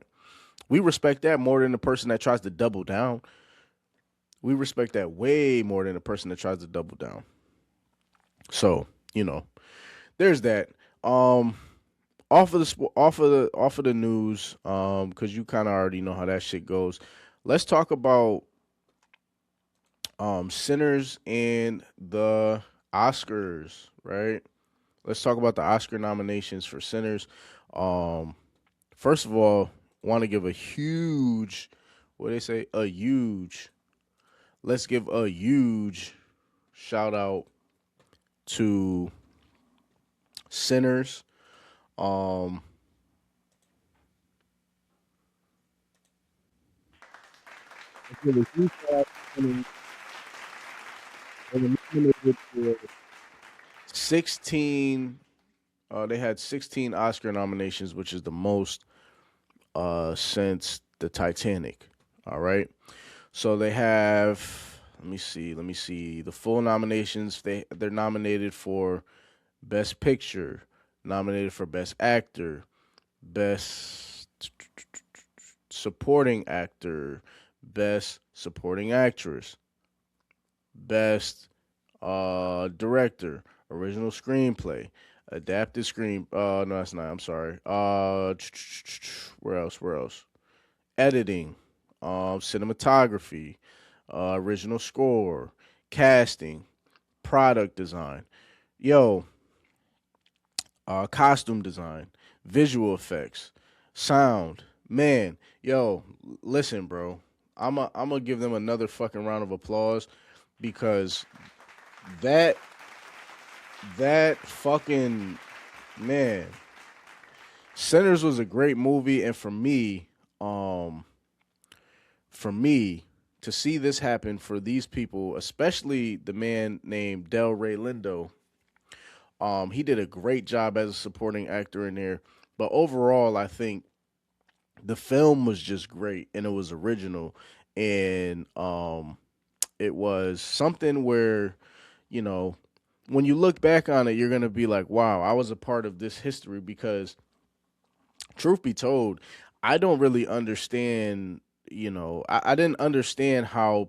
We respect that more than the person that tries to double down. We respect that way more than a person that tries to double down. So, there's that. Off of the news, because you kind of already know how that shit goes. Let's talk about Sinners and the Oscars, right? Let's talk about the Oscar nominations for Sinners. First of all, want to give a huge, let's give a huge shout out to Sinners. Give a huge shout out to Sinners. They were nominated for 16. They had 16 Oscar nominations, which is the most since the Titanic. All right. So they have, let me see the full nominations. They're nominated for Best Picture, nominated for Best Actor, Best Supporting Actor, Best Supporting Actress, Best Director, Original Screenplay, Adapted Screen. No, that's not. I'm sorry. Where else? Editing, cinematography, original score, casting, product design, costume design, visual effects, sound. Man, listen, bro. I'm gonna give them another fucking round of applause because that fucking man. Sinners was a great movie, and for me to see this happen for these people, especially the man named Del Rey Lindo, he did a great job as a supporting actor in there. But overall, I think the film was just great, and it was original, and it was something where, when you look back on it, you're gonna be like, wow, I was a part of this history because, truth be told, I don't really understand. I didn't understand how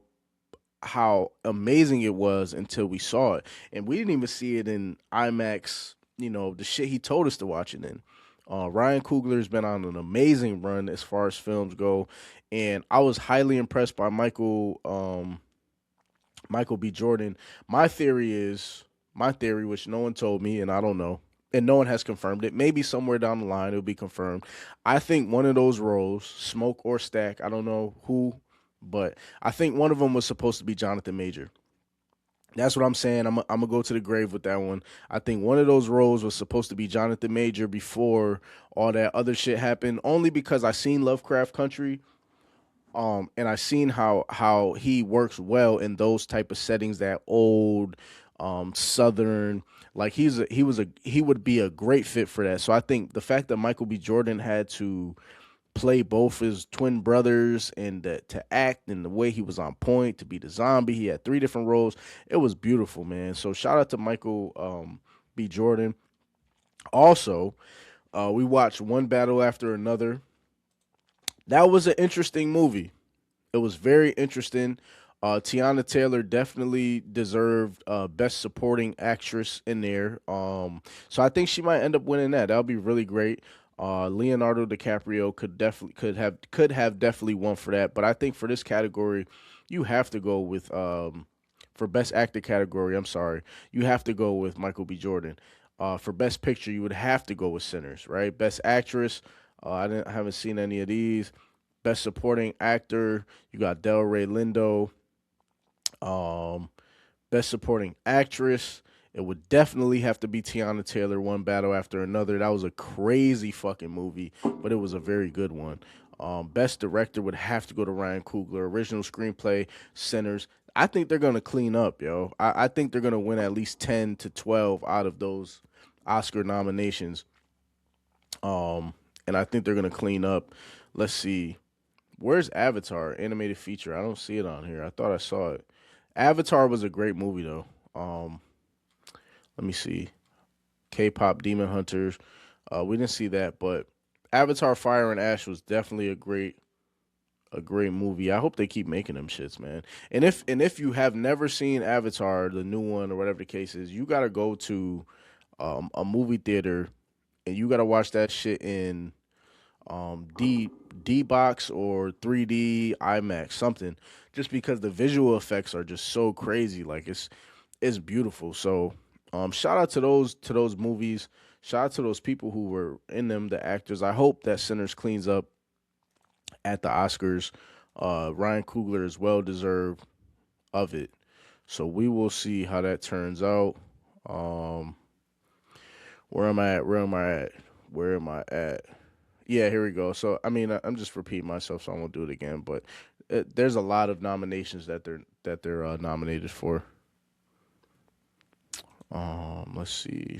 amazing it was until we saw it, and we didn't even see it in IMAX. The shit he told us to watch it in. Ryan Coogler's been on an amazing run as far as films go, and I was highly impressed by Michael B. Jordan. My theory, which no one told me, and I don't know, and no one has confirmed it. Maybe somewhere down the line it'll be confirmed. I think one of those roles, Smoke or Stack, I don't know who, but I think one of them was supposed to be Jonathan Major. That's what I'm saying. I'm gonna go to the grave with that one. I think one of those roles was supposed to be Jonathan Major before all that other shit happened. Only because I seen Lovecraft Country, and I seen how he works well in those type of settings, that old, southern. Like he would be a great fit for that. So I think the fact that Michael B. Jordan had to play both his twin brothers and to act and the way he was on point to be the zombie. He had three different roles. It was beautiful, man. So shout out to Michael B. Jordan. Also, we watched One Battle After Another. That was an interesting movie. It was very interesting. Tiana Taylor definitely deserved Best Supporting Actress in there. So I think she might end up winning that. That would be really great. Leonardo DiCaprio could have definitely won for that, but I think for this category, you have to go with for Best Actor category. I'm sorry, you have to go with Michael B. Jordan. For Best Picture, you would have to go with Sinners, right? Best Actress, I haven't seen any of these. Best Supporting Actor, you got Delroy Lindo. Best Supporting Actress, it would definitely have to be Tiana Taylor, One Battle After Another. That was a crazy fucking movie, but it was a very good one. Best Director would have to go to Ryan Coogler. Original Screenplay, Sinners. I think they're going to clean up, yo. I think they're going to win at least 10 to 12 out of those Oscar nominations. And I think they're going to clean up. Let's see. Where's Avatar, animated feature? I don't see it on here. I thought I saw it. Avatar was a great movie, though. Let me see. K-pop Demon Hunters. We didn't see that, but Avatar Fire and Ash was definitely a great movie. I hope they keep making them shits, man. And if you have never seen Avatar, the new one or whatever the case is, you gotta go to a movie theater and you gotta watch that shit in D box or 3D IMAX, something. Just because the visual effects are just so crazy, like it's beautiful. So shout out to those movies. Shout out to those people who were in them, the actors. I hope that Sinners cleans up at the Oscars. Ryan Coogler is well deserved of it. So we will see how that turns out. Where am I at? Where am I at? Yeah, here we go. So I mean, I'm just repeating myself, so I won't do it again. But there's a lot of nominations that they're nominated for. Let's see.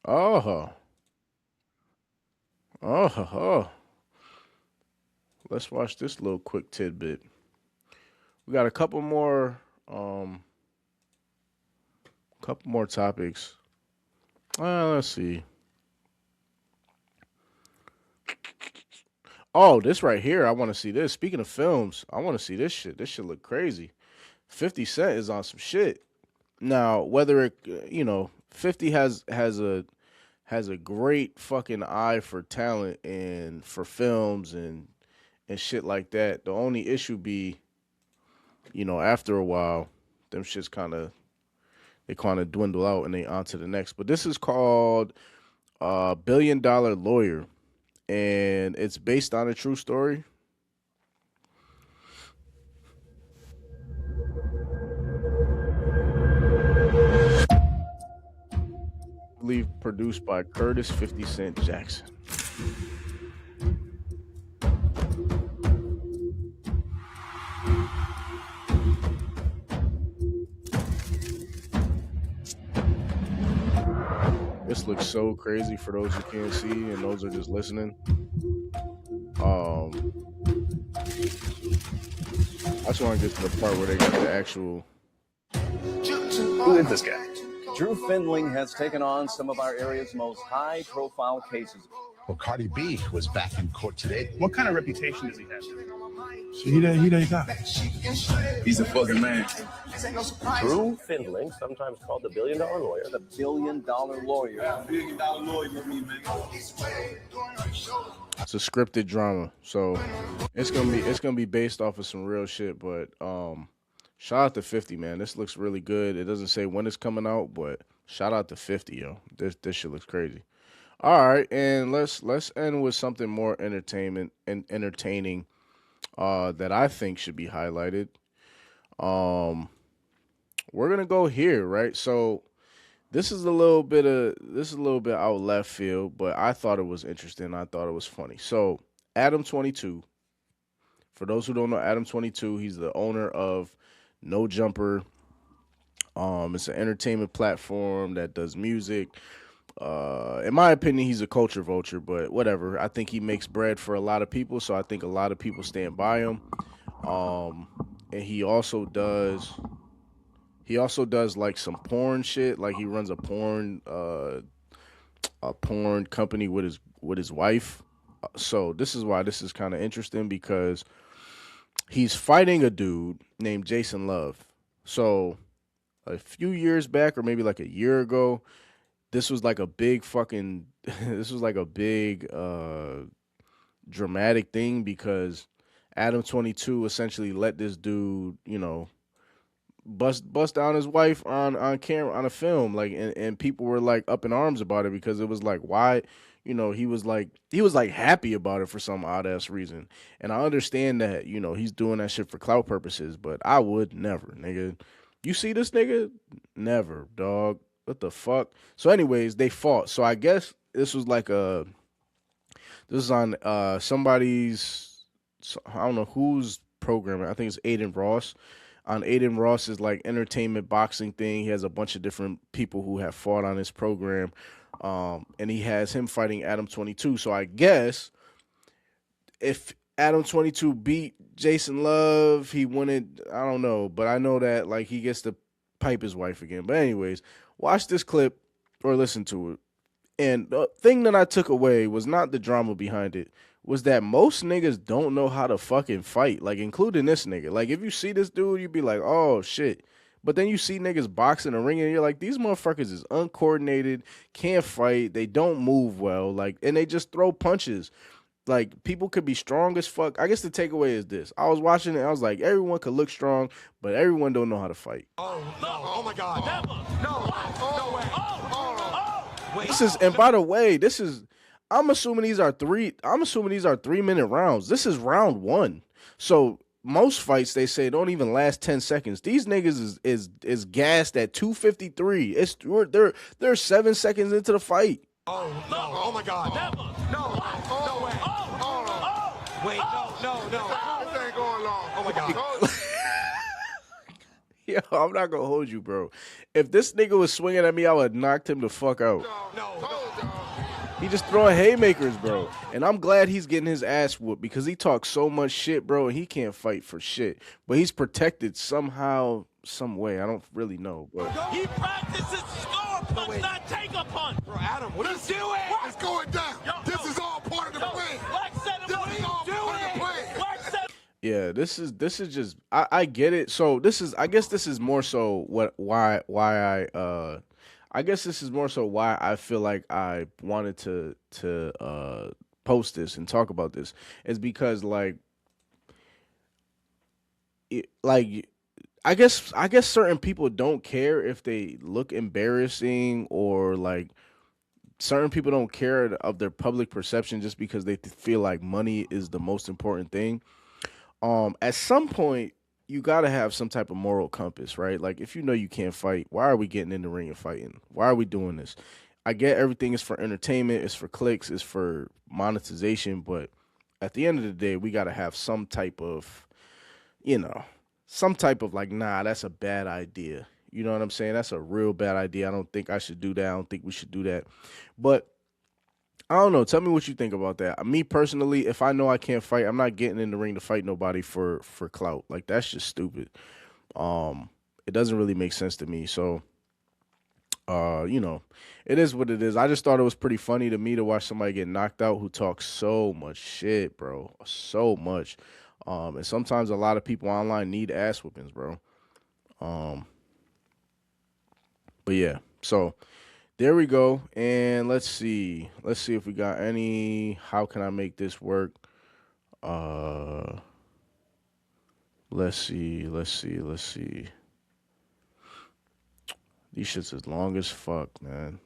Oh, oh. Let's watch this little quick tidbit. We got a couple more topics. Let's see. Oh, this right here, I want to see this. Speaking of films, I want to see this shit. This shit look crazy. 50 Cent is on some shit. Now, whether it, 50 has a great fucking eye for talent and for films and shit like that. The only issue be, after a while, them shits they kind of dwindle out and they on to the next. But this is called $1 Billion Lawyer, and it's based on a true story. I believe produced by Curtis 50 Cent Jackson. This looks so crazy for those who can't see and those who are just listening. I just want to get to the part where they got the actual. Who is this guy? Drew Findling has taken on some of our area's most high-profile cases. Well, Cardi B was back in court today. What kind of reputation does he have? He the guy. He's a fucking man. Drew Findling, sometimes called the billion-dollar lawyer. The billion-dollar lawyer. Yeah, billion-dollar lawyer with me, man. It's a scripted drama, so it's gonna be based off of some real shit. But shout out to 50, man. This looks really good. It doesn't say when it's coming out, but shout out to 50, yo. This shit looks crazy. All right, and let's end with something more entertaining that I think should be highlighted. We're gonna go here, right? So this is a little bit out left field, but I thought it was interesting. I thought it was funny. So Adam 22. For those who don't know, Adam 22, he's the owner of No Jumper. It's an entertainment platform that does music. In my opinion, he's a culture vulture, but whatever. I think he makes bread for a lot of people, so I think a lot of people stand by him. And he also does like some porn shit. Like he runs a porn company with his wife. So this is why this is kind of interesting, because he's fighting a dude named Jason Love. So a few years back, or maybe like a year ago, this was like a big dramatic thing, because Adam 22 essentially let this dude, bust down his wife on camera, on a film, like, and people were like up in arms about it, because it was like, why, he was like happy about it for some odd ass reason. And I understand that, he's doing that shit for clout purposes, but I would never, nigga. You see this nigga? Never, dog. What the fuck? So anyways, they fought. So I guess this was like this is on somebody's, I don't know whose programming. I think it's Aiden Ross. On Aiden Ross's like entertainment boxing thing, he has a bunch of different people who have fought on his program. And he has him fighting Adam 22. So I guess if Adam 22 beat Jason Love, he wouldn't, I don't know, but I know that like he gets to pipe his wife again. But anyways, watch this clip or listen to it. And the thing that I took away was not the drama behind it, was that most niggas don't know how to fucking fight, like including this nigga. Like if you see this dude, you'd be like, oh shit. But then you see niggas boxing and ringing, and you're like, these motherfuckers is uncoordinated, can't fight, they don't move well, like, and they just throw punches. Like, people could be strong as fuck. I guess the takeaway is this. I was watching it, I was like, everyone could look strong, but everyone don't know how to fight. Oh, no. Oh, my God. Never. No. No way. Wait. This is, and by the way, this is, I'm assuming these are 3-minute rounds. This is round 1. So most fights, they say, don't even last 10 seconds. These niggas is gassed at 2:53. They're 7 seconds into the fight. Oh, no. Oh, my God. Never. No. No way. Wait, no. This ain't going long. Oh, my God. Yo, I'm not gonna hold you, bro. If this nigga was swinging at me, I would have knocked him the fuck out. No. He just throwing haymakers, bro. And I'm glad he's getting his ass whooped, because he talks so much shit, bro, and he can't fight for shit. But he's protected somehow, some way. I don't really know. But he practices score punch, not take a punch. Bro, Adam, what are you doing? It's going down. This is all part of the plan. Lex said, what are you doing? yeah, this is just, I get it. So I guess this is more so why I feel like I wanted to post this and talk about this, is because I guess certain people don't care if they look embarrassing, or like certain people don't care of their public perception just because they feel like money is the most important thing. At some point, you got to have some type of moral compass, right? Like, if you know you can't fight, why are we getting in the ring and fighting? Why are we doing this? I get everything is for entertainment, it's for clicks, it's for monetization, but at the end of the day, we got to have some type of, like, nah, that's a bad idea. You know what I'm saying? That's a real bad idea. I don't think I should do that. I don't think we should do that. But I don't know. Tell me what you think about that. Me personally, if I know I can't fight, I'm not getting in the ring to fight nobody for clout. Like, that's just stupid. It doesn't really make sense to me. So You know, it is what it is. I just thought it was pretty funny to me to watch somebody get knocked out who talks so much shit, bro. So much. And sometimes a lot of people online need ass whoopings, bro. But yeah, so there we go. And let's see. Let's see if we got any. How can I make this work? Let's see. Let's see. Let's see. These shits is long as fuck, man.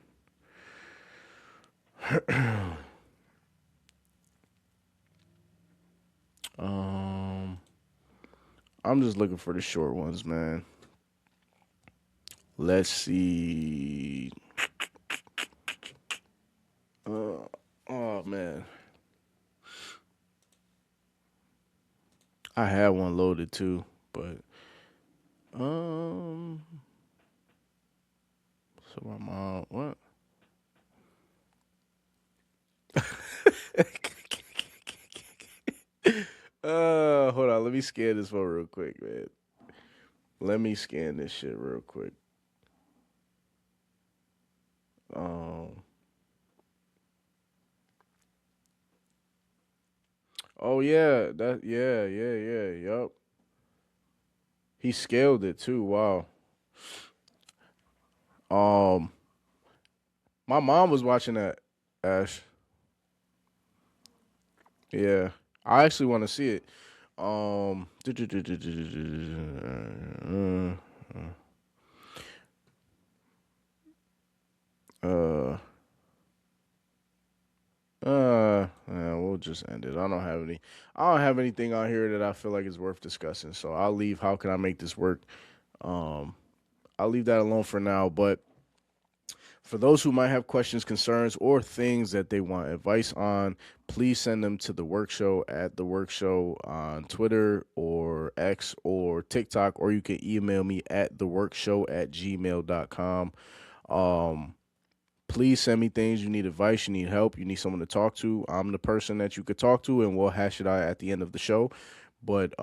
I'm just looking for the short ones, man. Let's see. Oh man, I had one loaded too, but so my mom what? Hold on, let me scan this one real quick, man. Let me scan this shit real quick. Oh yeah, yup. He scaled it too. Wow. Um, my mom was watching that. Ash. Yeah, I actually want to see it. Uh, we'll just end it. I don't have anything on here that I feel like is worth discussing. So I'll leave. How can I make this work? Um, I'll leave that alone for now. But for those who might have questions, concerns, or things that they want advice on, please send them to the Work Show at the Work Show on Twitter or X or TikTok, or you can email me at theworkshow@gmail.com. Please send me things. You need advice, you need help, you need someone to talk to. I'm the person that you could talk to, and we'll hash it out at the end of the show. But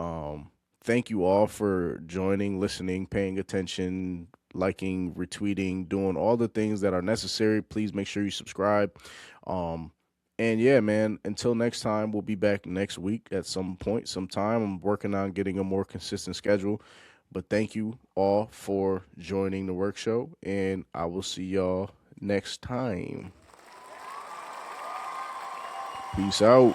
thank you all for joining, listening, paying attention, liking, retweeting, doing all the things that are necessary. Please make sure you subscribe. And yeah, man, until next time, we'll be back next week at some point, sometime. I'm working on getting a more consistent schedule. But thank you all for joining the Work Show, and I will see y'all next time. Peace out.